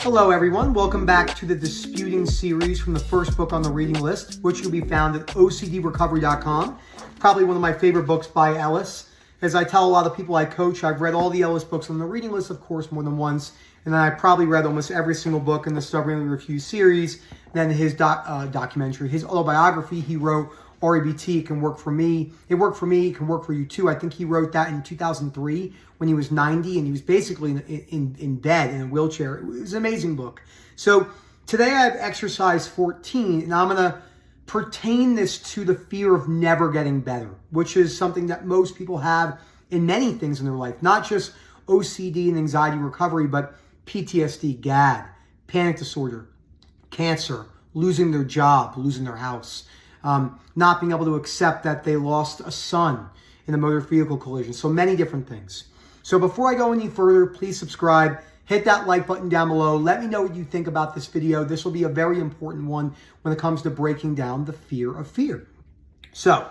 Hello everyone, welcome back to the Disputing series from the first book on the reading list, which can be found at ocdrecovery.com. Probably one of my favorite books by Ellis. As I tell a lot of people I coach, I've read all the Ellis books on the reading list, of course, more than once. And then I probably read almost every single book in the Stubbornly Refused series. Then his documentary, his autobiography he wrote, REBT, It Can Work For Me. It worked for me, it can work for you too. I think he wrote that in 2003 when he was 90 and he was basically in bed in a wheelchair. It was an amazing book. So today I have exercise 14 and I'm going to pertain this to the fear of never getting better, which is something that most people have in many things in their life, not just OCD and anxiety recovery, but PTSD, GAD, panic disorder, cancer, losing their job, losing their house, not being able to accept that they lost a son in a motor vehicle collision. So many different things. So before I go any further, please subscribe, hit that like button down below. Let me know what you think about this video. This will be a very important one when it comes to breaking down the fear of fear. So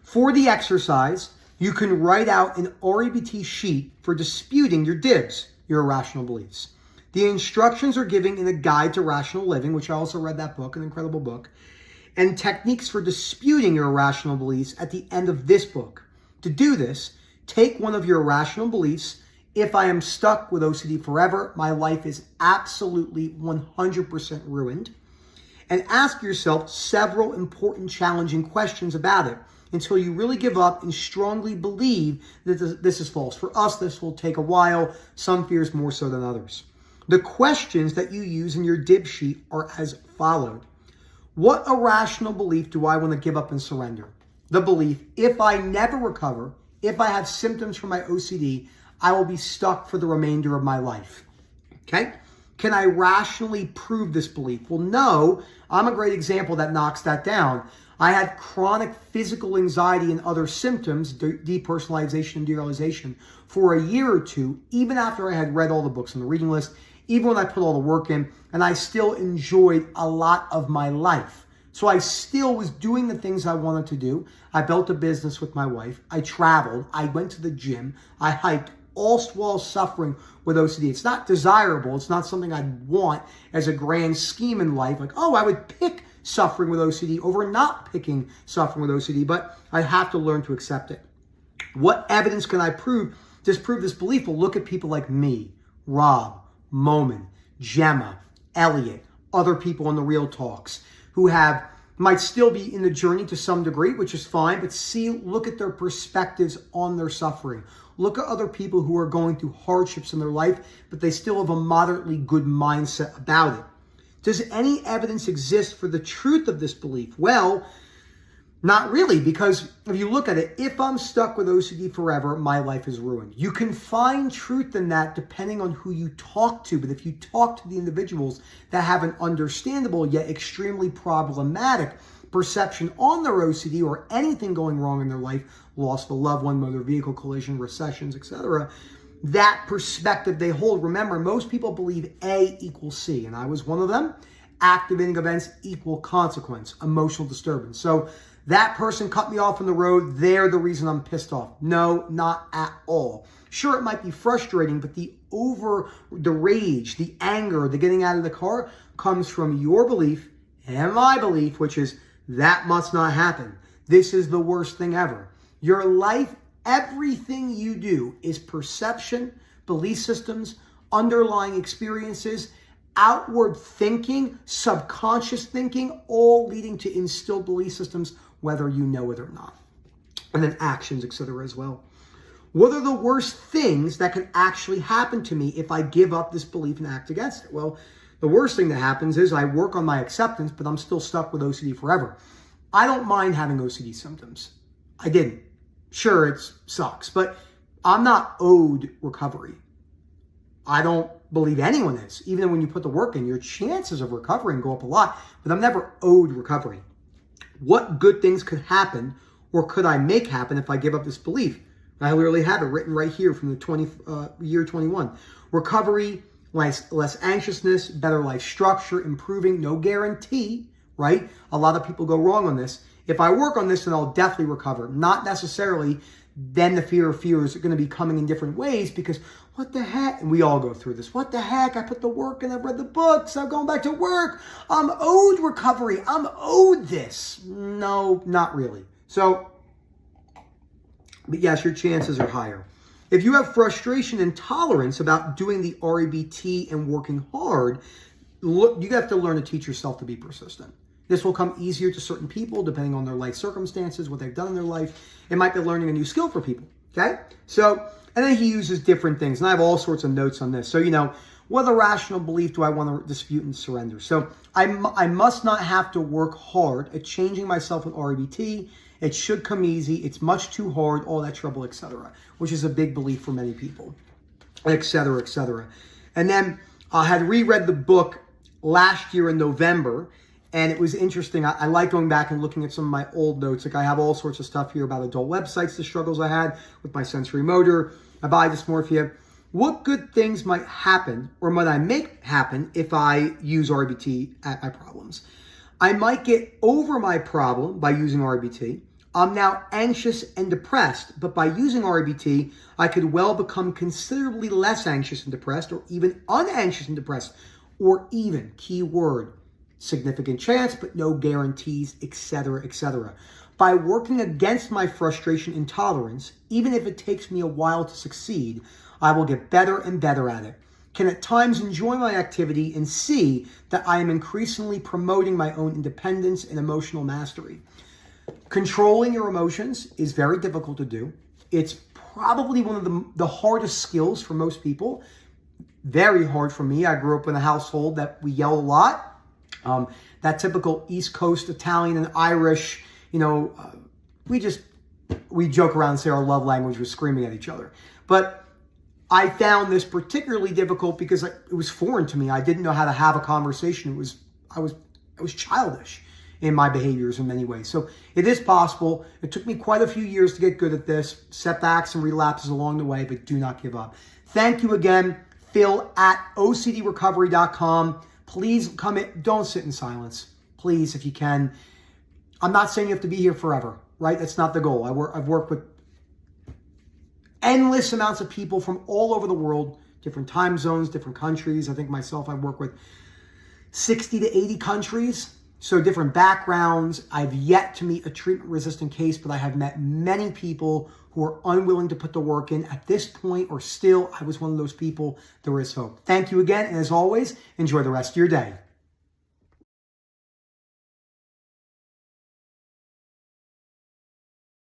for the exercise, you can write out an REBT sheet for disputing your DIBs, your irrational beliefs. The instructions are given in a guide to rational living, which I also read that book, an incredible book, and techniques for disputing your irrational beliefs at the end of this book. To do this, take one of your irrational beliefs. If I am stuck with OCD forever, my life is absolutely 100% ruined. And ask yourself several important challenging questions about it until you really give up and strongly believe that this is false. For us, this will take a while, some fears more so than others. The questions that you use in your DIB sheet are as followed. What irrational belief do I want to give up and surrender? The belief, if I never recover, if I have symptoms from my OCD, I will be stuck for the remainder of my life. Okay? Can I rationally prove this belief? Well, no. I'm a great example that knocks that down. I had chronic physical anxiety and other symptoms, depersonalization and derealization, for a year or two, even after I had read all the books on the reading list, even when I put all the work in, and I still enjoyed a lot of my life. So I still was doing the things I wanted to do. I built a business with my wife. I traveled. I went to the gym. I hiked, all while suffering with OCD. It's not desirable. It's not something I'd want as a grand scheme in life. Like, oh, I would pick suffering with OCD over not picking suffering with OCD, but I have to learn to accept it. What evidence can I disprove this belief? Well, look at people like me, Rob, Momin, Gemma, Elliot, other on the Real Talks who might still be in the journey to some degree, which is fine, but look at their perspectives on their suffering. Look at other people who are going through hardships in their life, but they still have a moderately good mindset about it. Does any evidence exist for the truth of this belief? Well, not really, because if you look at it, if I'm stuck with OCD forever, my life is ruined. You can find truth in that depending on who you talk to, but if you talk to the individuals that have an understandable yet extremely problematic perception on their OCD or anything going wrong in their life, loss of a loved one, motor vehicle collision, recessions, etc., that perspective they hold. Remember, most people believe A equals C, and I was one of them. Activating events equal consequence, emotional disturbance. So that person cut me off on the road, they're the reason I'm pissed off. No, not at all. Sure, it might be frustrating, but the rage, the anger, the getting out of the car comes from your belief and my belief, which is that must not happen. This is the worst thing ever. Your life, everything you do is perception, belief systems, underlying experiences, outward thinking, subconscious thinking, all leading to instilled belief systems, whether you know it or not. And then actions, etc. as well. What are the worst things that can actually happen to me if I give up this belief and act against it? Well, the worst thing that happens is I work on my acceptance, but I'm still stuck with OCD forever. I don't mind having OCD symptoms. I didn't. Sure, it sucks, but I'm not owed recovery. I don't believe anyone is. Even when you put the work in, your chances of recovering go up a lot, but I'm never owed recovery. What good things could happen or could I make happen if I give up this belief? I literally have it written right here from the year 21. Recovery, less anxiousness, better life structure, improving, no guarantee, right? A lot of people go wrong on this. If I work on this, then I'll definitely recover. Not necessarily then the fear of fears are going to be coming in different ways because what the heck? And we all go through this. What the heck? I put the work in, I've read the books, I'm going back to work. I'm owed recovery. I'm owed this. No, not really. So, but yes, your chances are higher. If you have frustration and tolerance about doing the REBT and working hard, look, you have to learn to teach yourself to be persistent. This will come easier to certain people depending on their life circumstances, what they've done in their life. It might be learning a new skill for people, okay? So, and then he uses different things, and I have all sorts of notes on this. So, what irrational belief do I want to dispute and surrender? So, I must not have to work hard at changing myself in REBT. It should come easy. It's much too hard, all that trouble, etc., which is a big belief for many people, etc., etc. And then I had reread the book last year in November, and it was interesting. I like going back and looking at some of my old notes. Like I have all sorts of stuff here about adult websites, the struggles I had with my sensory motor, my body dysmorphia. What good things might happen or might I make happen if I use REBT at my problems? I might get over my problem by using REBT. I'm now anxious and depressed, but by using REBT, I could well become considerably less anxious and depressed, or even unanxious and depressed, or even, key word, significant chance, but no guarantees, etc., etc. By working against my frustration and tolerance, even if it takes me a while to succeed, I will get better and better at it. Can at times enjoy my activity and see that I am increasingly promoting my own independence and emotional mastery. Controlling your emotions is very difficult to do. It's probably one of the hardest skills for most people. Very hard for me. I grew up in a household that we yelled a lot. That typical East Coast Italian and Irish, we joke around and say our love language was screaming at each other. But I found this particularly difficult because it was foreign to me. I didn't know how to have a conversation. I was childish in my behaviors in many ways. So it is possible. It took me quite a few years to get good at this. Setbacks and relapses along the way, but do not give up. Thank you again, Phil at OCDrecovery.com. Please come in. Don't sit in silence. Please, if you can. I'm not saying you have to be here forever, right? That's not the goal. I've worked with endless amounts of people from all over the world, different time zones, different countries. I think myself, I've worked with 60 to 80 countries. So different backgrounds. I've yet to meet a treatment-resistant case, but I have met many people who are unwilling to put the work in. At this point, or still, I was one of those people. There is hope. Thank you again, and as always, enjoy the rest of your day.